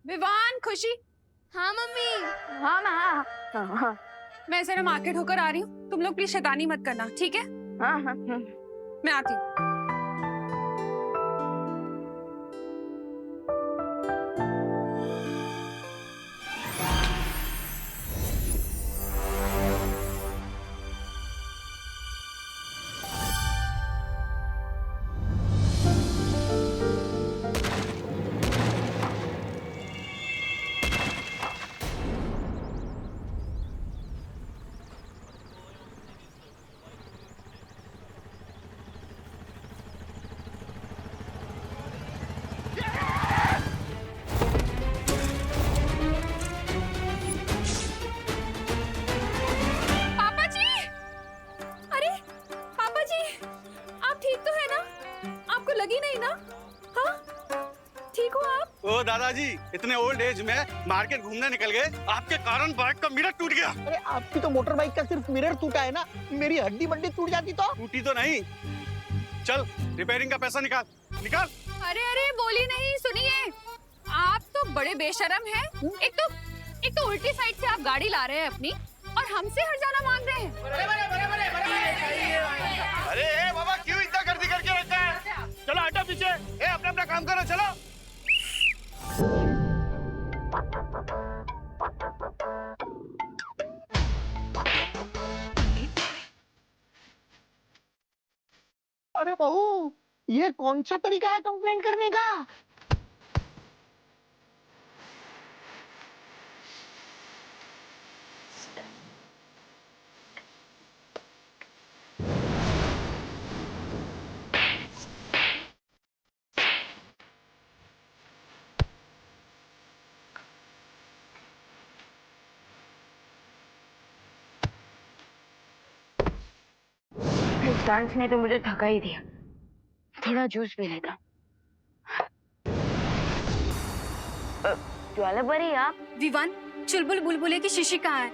विवान, खुशी। हाँ मम्मी। हाँ हाँ हाँ हाँ मैं जरा मार्केट होकर आ रही हूँ, तुम लोग प्लीज शैतानी मत करना, ठीक है? हाँ हाँ मैं आती हूँ। पापा जी! अरे पापा जी, आप ठीक तो है ना? आपको लगी नहीं ना? हाँ, ठीक हो आप? ओ दादाजी, इतने ओल्ड एज में मार्केट घूमने निकल गए, आपके कारण बाइक का मिरर टूट गया। अरे आपकी तो मोटर बाइक का सिर्फ मिरर टूटा है ना, मेरी हड्डी बड्डी टूट जाती तो। टूटी तो नहीं। चल रिपेयरिंग का पैसा निकाल निकाल। अरे अरे बोली नहीं, सुनिए, आप तो बड़े बेशर्म हैं। एक तो उल्टी साइड से आप गाड़ी ला रहे हैं अपनी, और हमसे हर्जाना मांग रहे हैं। अरे ए बाबा, क्यों इतना गर्दी करके रखा है? चलो हटो पीछे, ए अपना अपना काम करो, चलो। अरे बहू, ये कौन सा तरीका है कंप्लेन करने का? इस डांस ने तो मुझे थका ही दिया, थोड़ा जूस पी लेता। ज्वाला परी आप? विवान, चुलबुल बुलबुले की शिशी कहाँ है?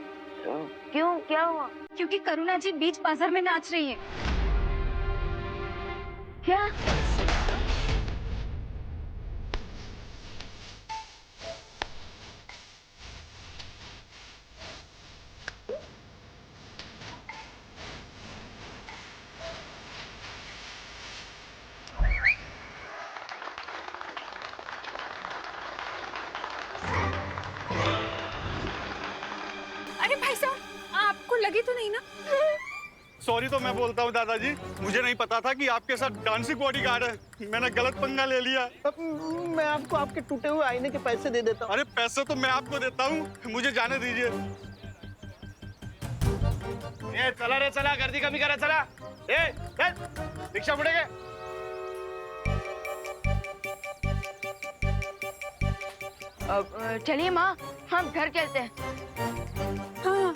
क्यों, क्या हुआ? क्योंकि करुणा जी बीच बाजार में नाच रही है। क्या? अरे भाई साहब, आपको लगी तो नहीं ना? सॉरी तो मैं बोलता हूँ दादाजी, मुझे नहीं पता था कि आपके साथ डांसिंग बॉडीगार्ड है। मैंने गलत पंगा ले लिया। मैं आपको आपके टूटे हुए आईने के पैसे दे देता हूँ। अरे पैसे तो मैं आपको देता हूँ, मुझे जाने दीजिए। ए चला रे चला, गर्दी कमी करा चला। ए चल, रिक्शा मुड़ेगे। चलिए माँ, हम घर चलते हैं। हाँ।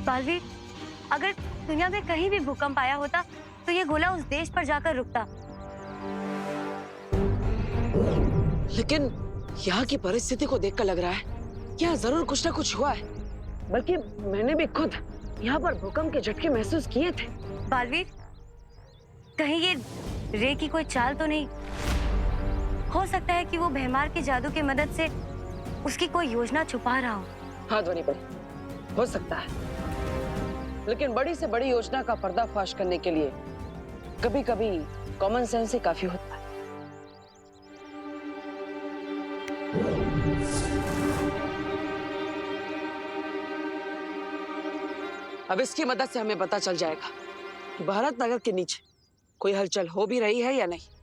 बालवीर, अगर दुनिया में कहीं भी भूकंप आया होता तो ये गोला उस देश पर जाकर रुकता। लेकिन यहाँ की परिस्थिति को देखकर लग रहा है यहाँ जरूर कुछ ना कुछ हुआ है। बल्कि मैंने भी खुद यहाँ पर भूकंप के झटके महसूस किए थे। बालवीर, कहीं ये रे की कोई चाल तो नहीं? हो सकता है कि वो भैमार के जादू की मदद से उसकी कोई योजना छुपा रहा हो। हाँ ध्वनि पर हो सकता है, लेकिन बड़ी से बड़ी योजना का पर्दाफाश करने के लिए कभी कभी कॉमन सेंस ही काफी होता है। अब इसकी मदद से हमें पता चल जाएगा कि भारत नगर के नीचे कोई हलचल हो भी रही है या नहीं।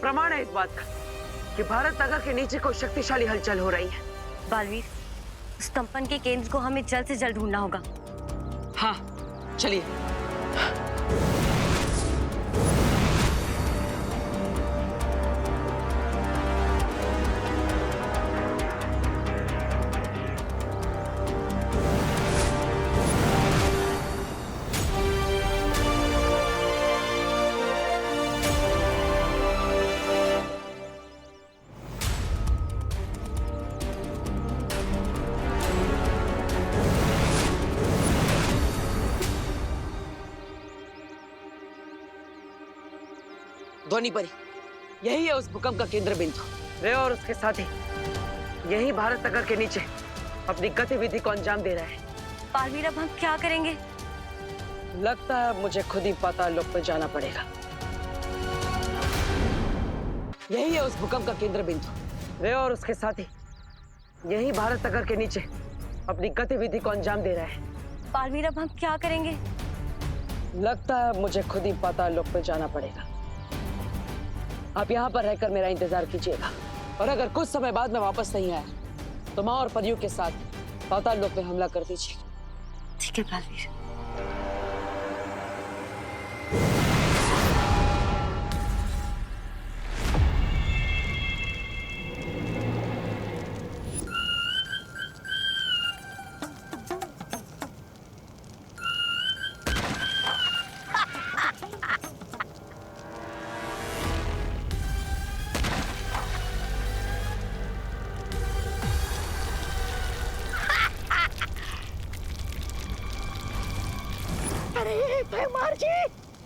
प्रमाण है इस बात का कि भारत नगर के नीचे कोई शक्तिशाली हलचल हो रही है। बालवीर, उस कंपन के केंद्र को हमें जल्द से जल्द ढूंढना होगा। हाँ, चलिए। ध्वनि परी, यही है उस भूकंप का केंद्र बिंदु। रे और उसके साथी यही भारत नगर के नीचे अपनी गतिविधि को अंजाम दे रहा है। बालवीर, अब हम क्या करेंगे? लगता है मुझे खुद ही पाताल लोक में जाना पड़ेगा। यही है उस भूकंप का केंद्र बिंदु। रे और उसके साथी यही भारत नगर के नीचे अपनी गतिविधि को अंजाम दे रहा है। बालवीर, अब हम क्या करेंगे? लगता है मुझे खुद ही पाताल लोक में जाना पड़ेगा। आप यहाँ पर रहकर मेरा इंतजार कीजिएगा, और अगर कुछ समय बाद में वापस नहीं आया तो माँ और परियों के साथ पाताल लोक में हमला कर दीजिए। ठीक है बालवीर। अरे भैमार जी,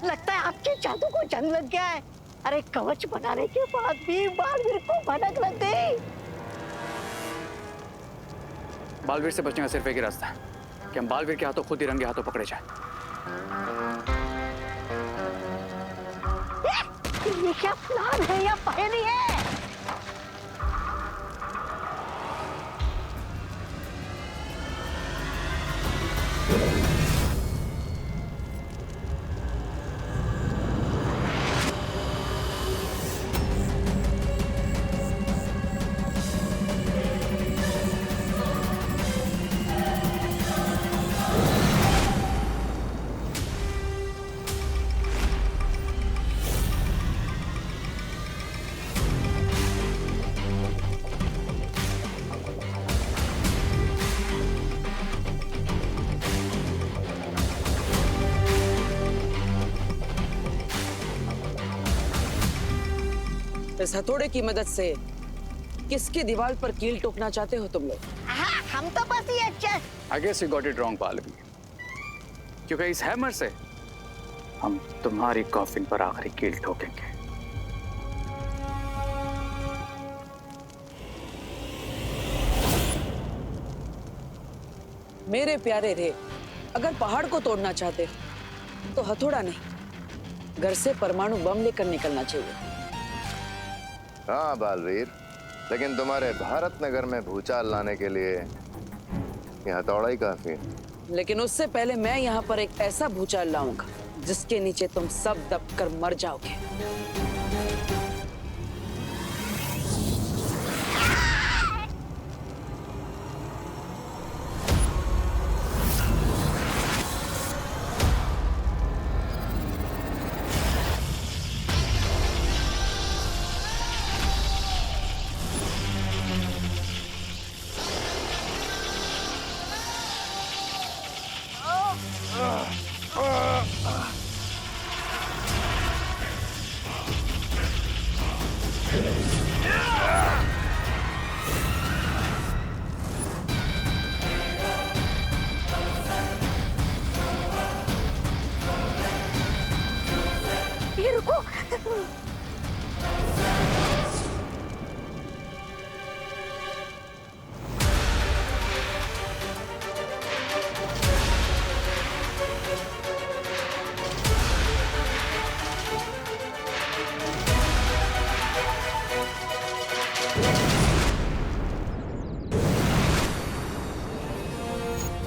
लगता है आपके जादू को जंग लग गया है। अरे कवच बनाने के बाद भी बालवीर को भनक लग गई। बालवीर से बचने का सिर्फ एक ही रास्ता है कि हम बालवीर के हाथों खुद ही रंगे हाथों पकड़े जाए। ये क्या प्लान है या पहेली है? इस हथौड़े की मदद से किसकी दीवार पर कील ठोकना चाहते हो तुम लोग? हाँ, हम तो बस ये अच्छा। I guess you got it wrong, Baalveer, क्योंकि इस हैमर से हम तुम्हारी कॉफिन पर आखिरी कील ठोकेंगे। मेरे प्यारे रे, अगर पहाड़ को तोड़ना चाहते हो तो हथौड़ा नहीं, घर से परमाणु बम लेकर निकलना चाहिए। हाँ बालवीर, लेकिन तुम्हारे भारत नगर में भूचाल लाने के लिए ये हथौड़ा ही काफी है। लेकिन उससे पहले मैं यहाँ पर एक ऐसा भूचाल लाऊंगा जिसके नीचे तुम सब दब कर मर जाओगे। ये रुको।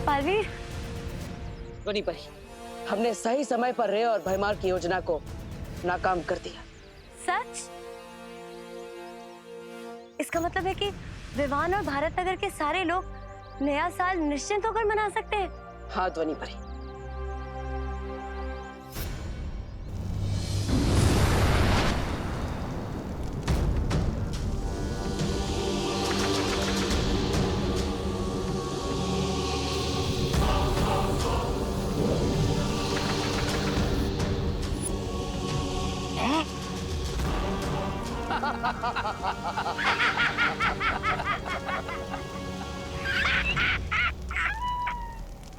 बालवीर, ध्वनि परी, हमने सही समय पर रे और भयमार की योजना को नाकाम कर दिया। सच? इसका मतलब है कि विवान और भारत नगर के सारे लोग नया साल निश्चिंत होकर मना सकते हैं। हाँ ध्वनि परी।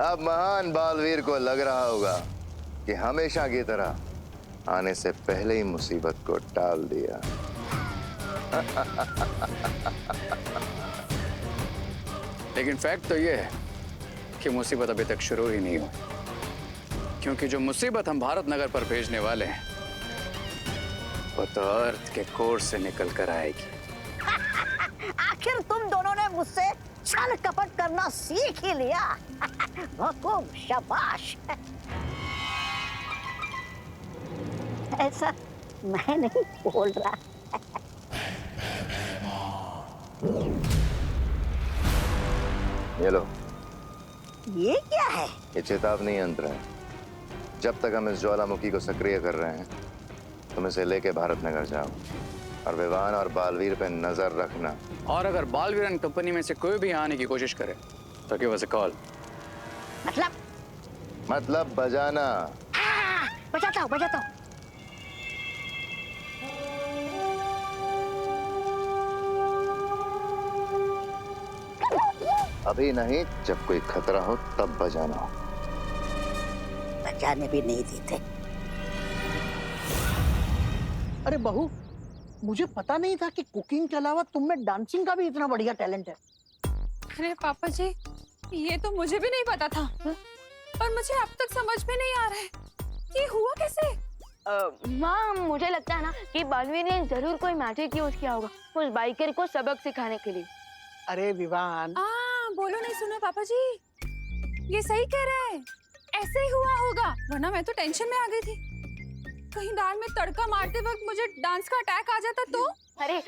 अब महान बालवीर को लग रहा होगा कि हमेशा की तरह आने से पहले ही मुसीबत को टाल दिया। लेकिन फैक्ट तो ये है कि मुसीबत अभी तक शुरू ही नहीं हुई, क्योंकि जो मुसीबत हम भारत नगर पर भेजने वाले हैं वो तो अर्थ के कोर से निकल कर आएगी। आखिर तुम दोनों ने मुझसे छल कपट करना सीख ही लिया। खूब शाबाश। ऐसा मैं नहीं बोल रहा। ये लो, ये क्या है? ये चेतावनी यंत्र है। जब तक हम इस ज्वालामुखी को सक्रिय कर रहे हैं तुम इसे लेके भारत नगर जाओ और विवान और बालवीर पे नजर रखना। और अगर बालवीर एंड कंपनी में से कोई भी आने की कोशिश करे तो गिव अस अ कॉल। मतलब बजाना। बजाता हूँ, बजाता हूँ। अभी नहीं, जब कोई खतरा हो तब बजाना हो। बजाने भी नहीं देते। अरे बहू, मुझे पता नहीं था कि कुकिंग के अलावा तुम में डांसिंग का भी इतना बढ़िया टैलेंट है। अरे पापा जी, ये तो मुझे भी नहीं पता था। पर मुझे अब तक समझ में नहीं आ रहा है कि हुआ कैसे। माँ, मुझे लगता है ना कि बालवीर ने जरूर कोई मैजिक यूज किया होगा उस बाइकर को सबक सिखाने के लिए। अरे विवान, बोलो नहीं सुना पापा जी, ये सही कह रहे हैं। ऐसे ही हुआ होगा, वरना मैं तो टेंशन में आ गई थी। कहीं दाल में तड़का मारते वक्त मुझे डांस का अटैक आ जाता तो। अरे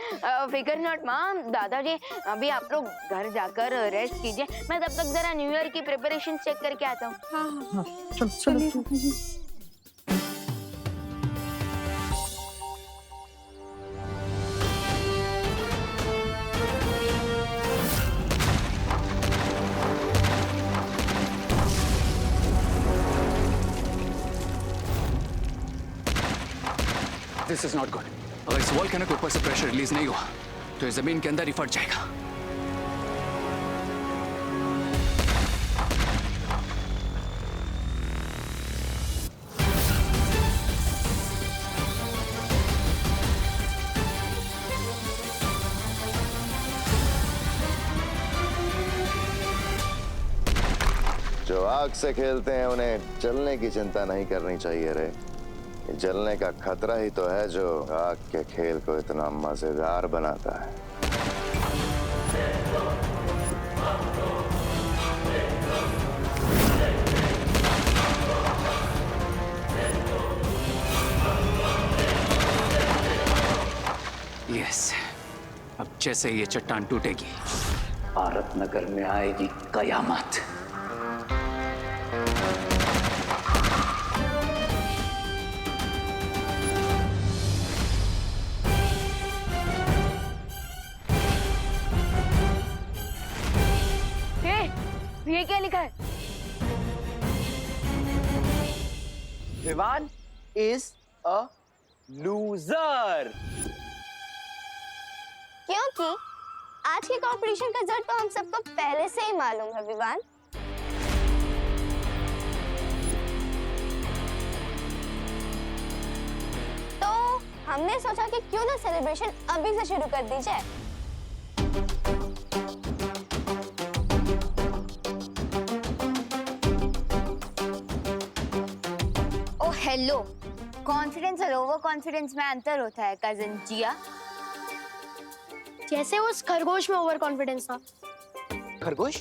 फिकर नॉट माँ, दादाजी अभी आप लोग घर जाकर रेस्ट कीजिए। मैं तब तक जरा न्यू ईयर की प्रिपरेशन चेक करके आता हूँ। हाँ, चलो पापा जी। This is not good. अगर इस वॉल्केनो के ऊपर से प्रेशर रिलीज नहीं हुआ तो ये जमीन के अंदर ही फट जाएगा। जो आग से खेलते हैं उन्हें जलने की चिंता नहीं करनी चाहिए रे। ये जलने का खतरा ही तो है जो आग के खेल को इतना मजेदार बनाता है। यस, अब जैसे ये चट्टान टूटेगी भारत नगर में आएगी कयामत। ये क्या लिखा है? Vivaan is a loser. क्योंकि आज के कंपटीशन का रिजल्ट तो हम सबको पहले से ही मालूम है विवान। तो हमने सोचा कि क्यों ना सेलिब्रेशन अभी से शुरू कर दी जाए। हेलो, कॉन्फिडेंस और ओवर कॉन्फिडेंस में अंतर होता है कजन जिया। जैसे उस खरगोश में ओवर कॉन्फिडेंस था। खरगोश?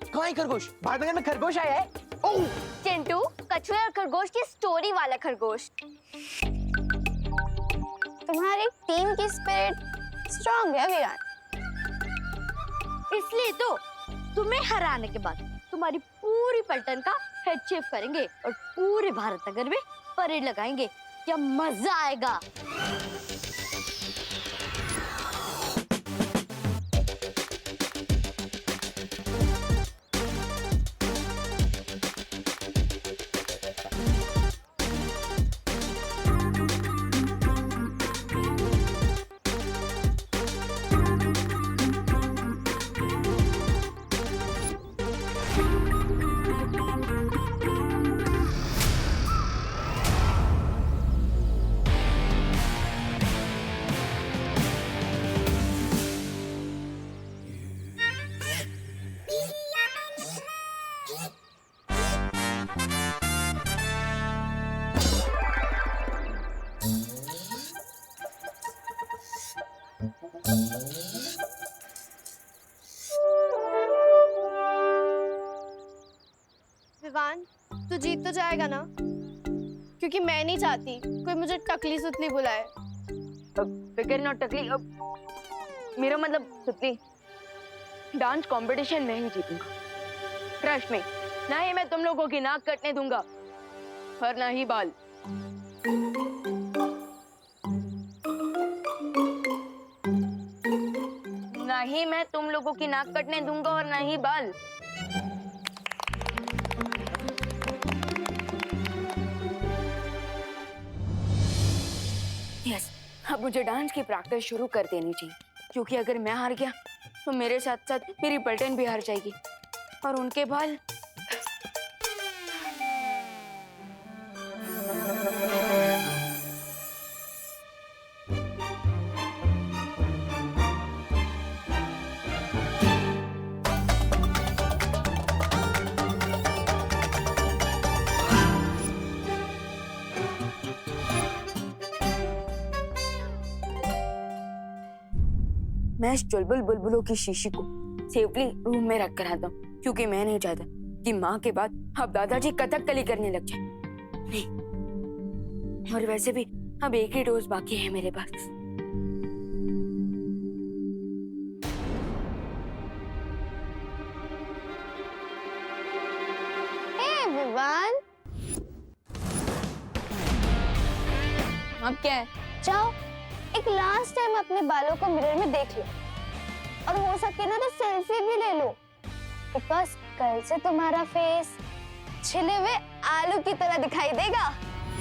कहाँ है खरगोश? भारत नगर में खरगोश आया है? ओह! चिंटू, कछुए और खरगोश की स्टोरी वाला खरगोश। तुम्हारी टीम की स्पिरिट स्ट्रांग है विरान। इसलिए तो तुम्हें हराने के बाद तुम्हारी पूरी पलटन का हेड शेफ करेंगे और पूरे भारत नगर में परेड लगाएंगे। क्या मजा आएगा। विवान, तू जीत तो जाएगा ना? क्योंकि मैं नहीं चाहती कोई मुझे टकली सुतली बुलाए। फिकर नॉट टकली। मेरा मतलब सुतली, डांस कंपटीशन में ही जीतूंगा। ट्रस्ट में, ना ही मैं तुम लोगों की नाक कटने दूंगा और ना ही बाल। ना ही मैं तुम लोगों की नाक कटने दूंगा और ना ही बाल। यस, अब मुझे डांस की प्रैक्टिस शुरू कर देनी चाहिए, क्योंकि अगर मैं हार गया तो मेरे साथ साथ मेरी पलटन भी हार जाएगी और उनके बाल। मैं इस चुलबुल बुलबुलों की शीशी को सेफली रूम में रख कर आता हूँ, क्योंकि मैं नहीं चाहता कि माँ के बाद अब दादाजी कथकली करने लग जाए। नहीं, और वैसे भी अब एक ही डोज बाकी है मेरे पास। विवान, अब क्या है? जाओ एक लास्ट टाइम अपने बालों को मिरर में देख लो और हो सके ना तो सेल्फी भी ले लो, बिकॉज कल से तुम्हारा फेस छिले हुए आलू की तरह दिखाई देगा।